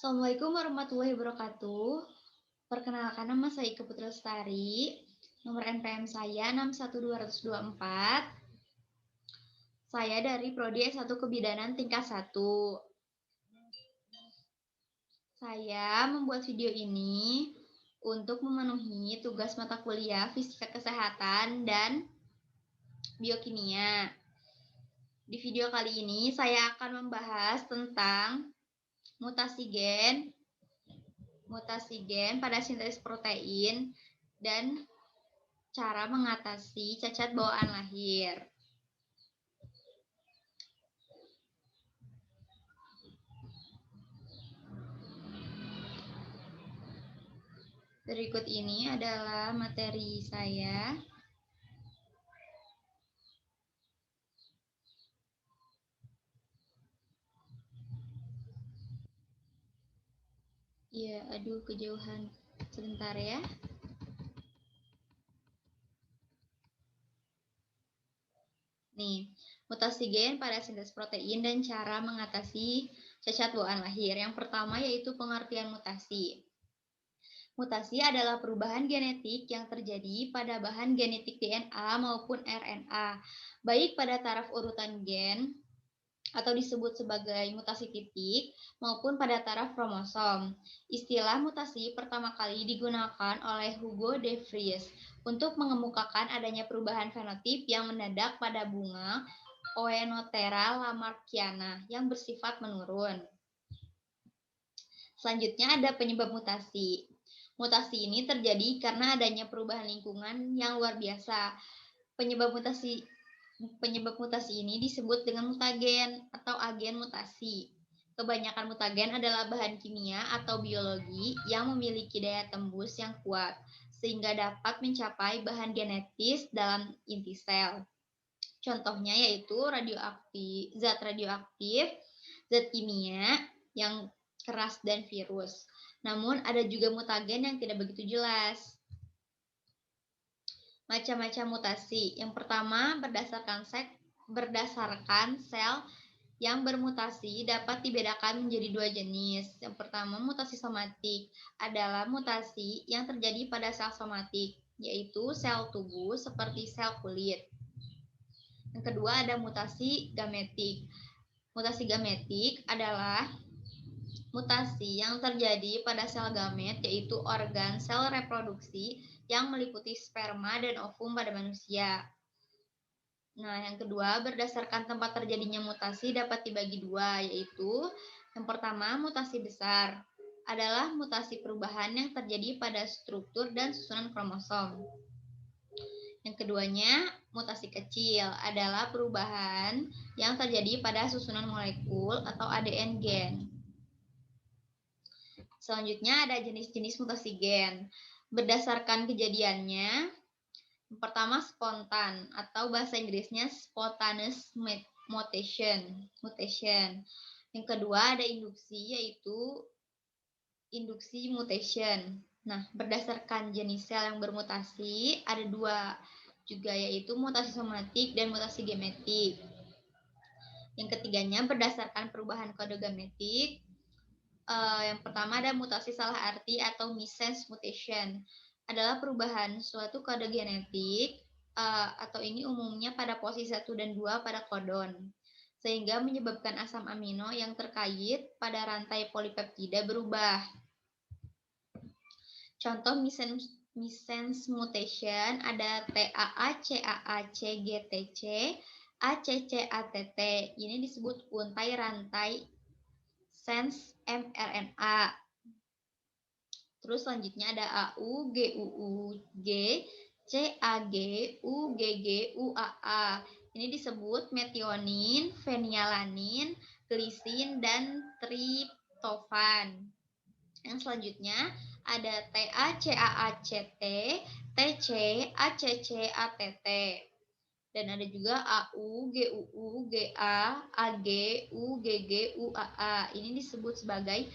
Assalamualaikum warahmatullahi wabarakatuh. Perkenalkan, nama saya Ika Putri Lestari. Nomor NPM saya 612024. Saya dari Prodi S1 Kebidanan tingkat 1. Saya membuat video ini untuk memenuhi tugas mata kuliah Fisika Kesehatan dan Biokimia. Di video kali ini saya akan membahas tentang mutasi gen pada sintesis protein dan cara mengatasi cacat bawaan lahir. Berikut ini adalah materi saya. Ya, aduh kejauhan. Sebentar ya. Nih, mutasi gen pada sintesis protein dan cara mengatasi cacat bawaan lahir. Yang pertama yaitu pengertian mutasi. Mutasi adalah perubahan genetik yang terjadi pada bahan genetik DNA maupun RNA, baik pada taraf urutan gen atau disebut sebagai mutasi titik maupun pada taraf kromosom. Istilah mutasi pertama kali digunakan oleh Hugo de Vries untuk mengemukakan adanya perubahan fenotip yang mendadak pada bunga Oenothera lamarckiana yang bersifat menurun. Selanjutnya ada penyebab mutasi. Mutasi ini terjadi karena adanya perubahan lingkungan yang luar biasa. Penyebab mutasi ini disebut dengan mutagen atau agen mutasi. Kebanyakan mutagen adalah bahan kimia atau biologi yang memiliki daya tembus yang kuat, sehingga dapat mencapai bahan genetis dalam inti sel. Contohnya yaitu zat radioaktif, zat kimia yang keras, dan virus. Namun ada juga mutagen yang tidak begitu jelas. Macam-macam mutasi. Yang pertama, berdasarkan sel yang bermutasi dapat dibedakan menjadi dua jenis. Yang pertama, mutasi somatik adalah mutasi yang terjadi pada sel somatik, yaitu sel tubuh seperti sel kulit. Yang kedua, ada mutasi gametik. Mutasi gametik adalah mutasi yang terjadi pada sel gamet, yaitu organ sel reproduksi yang meliputi sperma dan ovum pada manusia. Nah, yang kedua, berdasarkan tempat terjadinya mutasi dapat dibagi dua, yaitu yang pertama, mutasi besar adalah mutasi perubahan yang terjadi pada struktur dan susunan kromosom. Yang keduanya, mutasi kecil adalah perubahan yang terjadi pada susunan molekul atau ADN gen. Selanjutnya ada jenis-jenis mutasi gen. Berdasarkan kejadiannya, yang pertama spontan atau bahasa Inggrisnya spontaneous mutation. Yang kedua ada induksi, yaitu induksi mutation. Nah, berdasarkan jenis sel yang bermutasi ada dua juga, yaitu mutasi somatik dan mutasi genetik. Yang ketiganya berdasarkan perubahan kode genetik. Yang pertama ada mutasi salah arti atau missense mutation. Adalah perubahan suatu kode genetik atau ini umumnya pada posisi 1 dan 2 pada kodon, sehingga menyebabkan asam amino yang terkait pada rantai polipeptida berubah. Contoh missense mutation ada TAACAACGTC, ACCATT. Ini disebut untai rantai sense mRNA. Terus selanjutnya ada AUGUUG, CAGUGGUAA. Ini disebut metionin, fenilanin, glisin, dan triptofan. Yang selanjutnya ada TACAACT, TCACCATT. Dan ada juga AUGUUGA, AGUGGUAA. Ini disebut sebagai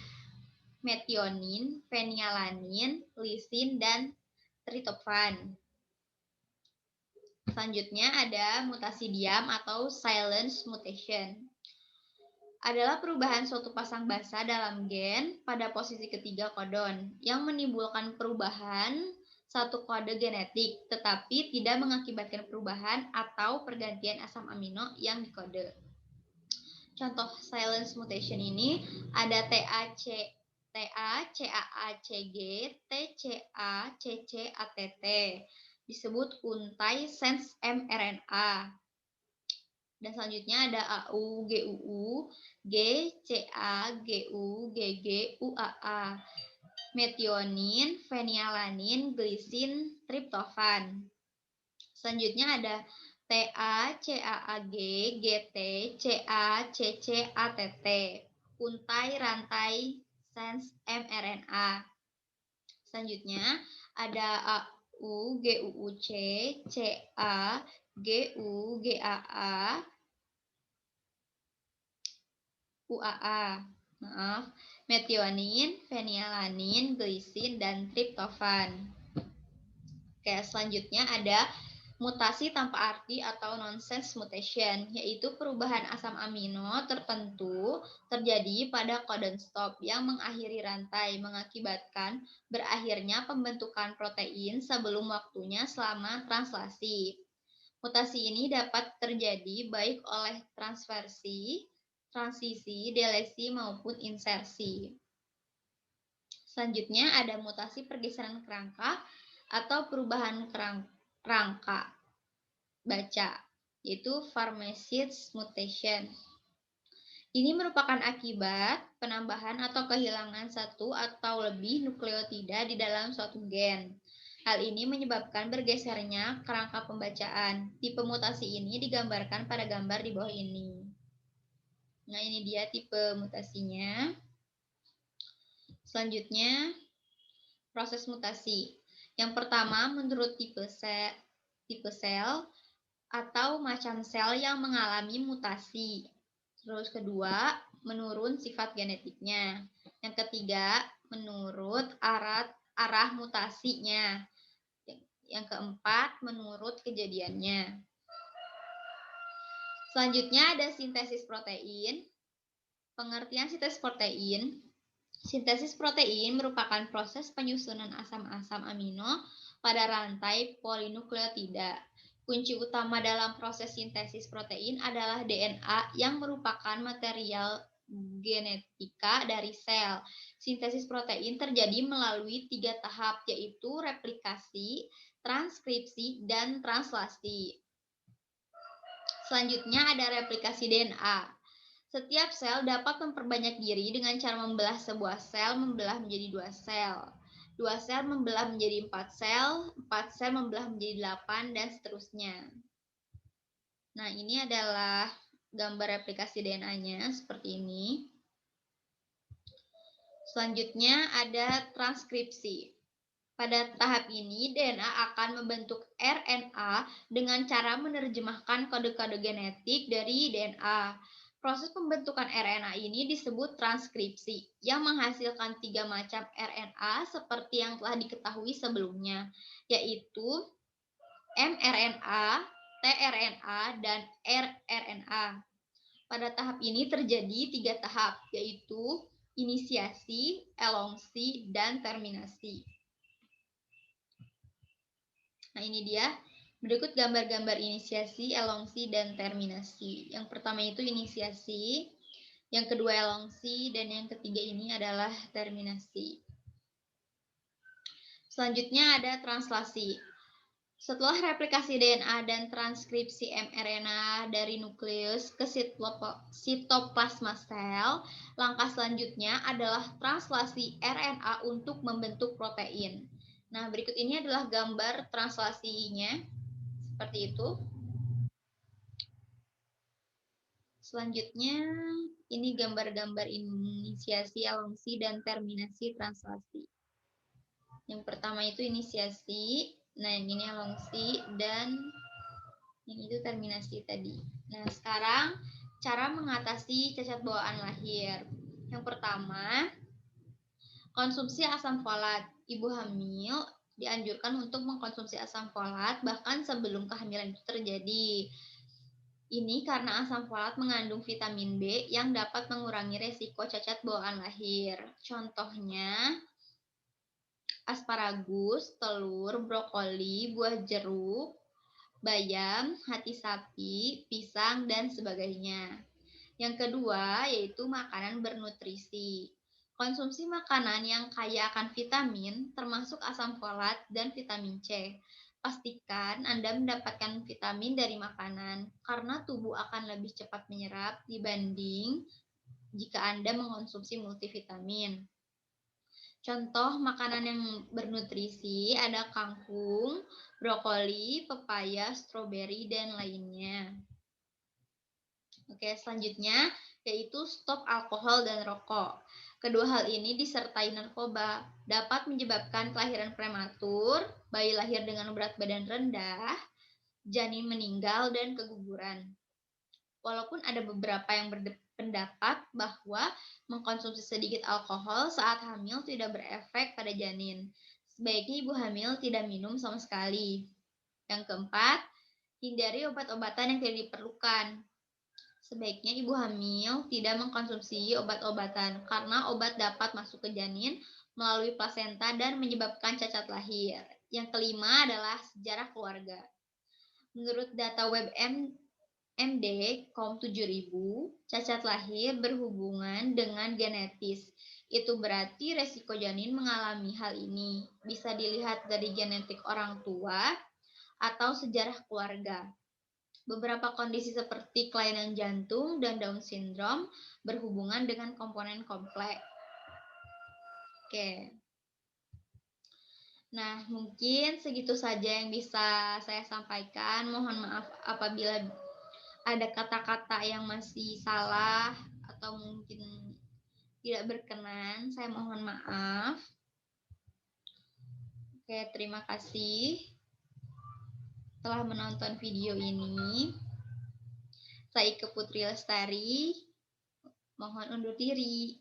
metionin, fenilanin, lisin, dan triptofan. Selanjutnya ada mutasi diam atau silence mutation. adalah perubahan suatu pasang basa dalam gen pada posisi ketiga kodon yang menimbulkan perubahan satu kode genetik tetapi tidak mengakibatkan perubahan atau pergantian asam amino yang dikode. Contoh silence mutation ini ada TAC, TACAACG, TCACCATT, disebut untai sense mRNA. Dan selanjutnya ada AU, GUU, GCA, GU, GG, UAA, metionin, fenialanin, glisin, triptofan. Selanjutnya ada TACAAG, GT, CACCATT, untai rantai sense mRNA. Selanjutnya ada AU, GUUC, CA, GU, GAA, UAA. Maaf, metionin, fenialanin, glisin, dan triptofan. Oke, selanjutnya ada mutasi tanpa arti atau nonsense mutation, yaitu perubahan asam amino tertentu terjadi pada codon stop yang mengakhiri rantai, mengakibatkan berakhirnya pembentukan protein sebelum waktunya selama translasi. Mutasi ini dapat terjadi baik oleh transversi, transisi, delesi, maupun insersi. Selanjutnya ada mutasi pergeseran kerangka atau perubahan kerangka baca, yaitu Farmaceous mutation. Ini merupakan akibat penambahan atau kehilangan satu atau lebih nukleotida di dalam suatu gen. Hal ini menyebabkan bergesernya kerangka pembacaan. Tipe mutasi ini digambarkan pada gambar di bawah ini. Nah, ini dia tipe mutasinya. Selanjutnya, proses mutasi. Yang pertama, menurut tipe sel atau macam sel yang mengalami mutasi. Terus kedua, menurun sifat genetiknya. Yang ketiga, menurut arah mutasinya. Yang keempat, menurut kejadiannya. Selanjutnya ada sintesis protein. Pengertian sintesis protein. Sintesis protein merupakan proses penyusunan asam-asam amino pada rantai polinukleotida. Kunci utama dalam proses sintesis protein adalah DNA yang merupakan material genetika dari sel. Sintesis protein terjadi melalui 3 tahap, yaitu replikasi, transkripsi, dan translasi. Selanjutnya ada replikasi DNA. Setiap sel dapat memperbanyak diri dengan cara membelah sebuah sel membelah menjadi 2 sel. 2 sel membelah menjadi 4 sel, 4 sel membelah menjadi 8, dan seterusnya. Nah, ini adalah gambar replikasi DNA-nya seperti ini. Selanjutnya ada transkripsi. Pada tahap ini, DNA akan membentuk RNA dengan cara menerjemahkan kode-kode genetik dari DNA. Proses pembentukan RNA ini disebut transkripsi, yang menghasilkan 3 macam RNA seperti yang telah diketahui sebelumnya, yaitu mRNA, tRNA, dan rRNA. Pada tahap ini terjadi 3 tahap, yaitu inisiasi, elongsi, dan terminasi. Nah, ini dia. Berikut gambar-gambar inisiasi, elongsi, dan terminasi. Yang pertama itu inisiasi, yang kedua elongsi, dan yang ketiga ini adalah terminasi. Selanjutnya ada translasi. Setelah replikasi DNA dan transkripsi mRNA dari nukleus ke sitoplasma sel, langkah selanjutnya adalah translasi RNA untuk membentuk protein. Nah, berikut ini adalah gambar translasinya, seperti itu. Selanjutnya, ini gambar-gambar inisiasi, elongsi, dan terminasi translasi. Yang pertama itu inisiasi, nah yang ini elongsi, dan yang itu terminasi tadi. Nah, sekarang cara mengatasi cacat bawaan lahir. Yang pertama, konsumsi asam folat. Ibu hamil dianjurkan untuk mengkonsumsi asam folat bahkan sebelum kehamilan itu terjadi. Ini karena asam folat mengandung vitamin B yang dapat mengurangi resiko cacat bawaan lahir. Contohnya, asparagus, telur, brokoli, buah jeruk, bayam, hati sapi, pisang, dan sebagainya. Yang kedua yaitu makanan bernutrisi. Konsumsi makanan yang kaya akan vitamin, termasuk asam folat dan vitamin C. Pastikan Anda mendapatkan vitamin dari makanan, karena tubuh akan lebih cepat menyerap dibanding jika Anda mengonsumsi multivitamin. Contoh makanan yang bernutrisi ada kangkung, brokoli, pepaya, stroberi, dan lainnya. Oke, selanjutnya yaitu stop alkohol dan rokok. Kedua hal ini disertai narkoba, dapat menyebabkan kelahiran prematur, bayi lahir dengan berat badan rendah, janin meninggal, dan keguguran. Walaupun ada beberapa yang berpendapat bahwa mengkonsumsi sedikit alkohol saat hamil tidak berefek pada janin. Sebaiknya ibu hamil tidak minum sama sekali. Yang keempat, hindari obat-obatan yang tidak diperlukan. Sebaiknya ibu hamil tidak mengkonsumsi obat-obatan karena obat dapat masuk ke janin melalui plasenta dan menyebabkan cacat lahir. Yang kelima adalah sejarah keluarga. Menurut data web MD COM 7000, cacat lahir berhubungan dengan genetis. Itu berarti resiko janin mengalami hal ini bisa dilihat dari genetik orang tua atau sejarah keluarga. Beberapa kondisi seperti kelainan jantung dan Down syndrome berhubungan dengan komponen kompleks. Oke. Nah, mungkin segitu saja yang bisa saya sampaikan. Mohon maaf apabila ada kata-kata yang masih salah atau mungkin tidak berkenan. Saya mohon maaf. Oke, terima kasih telah menonton video ini. Saya Ike Putri Lestari, mohon undur diri.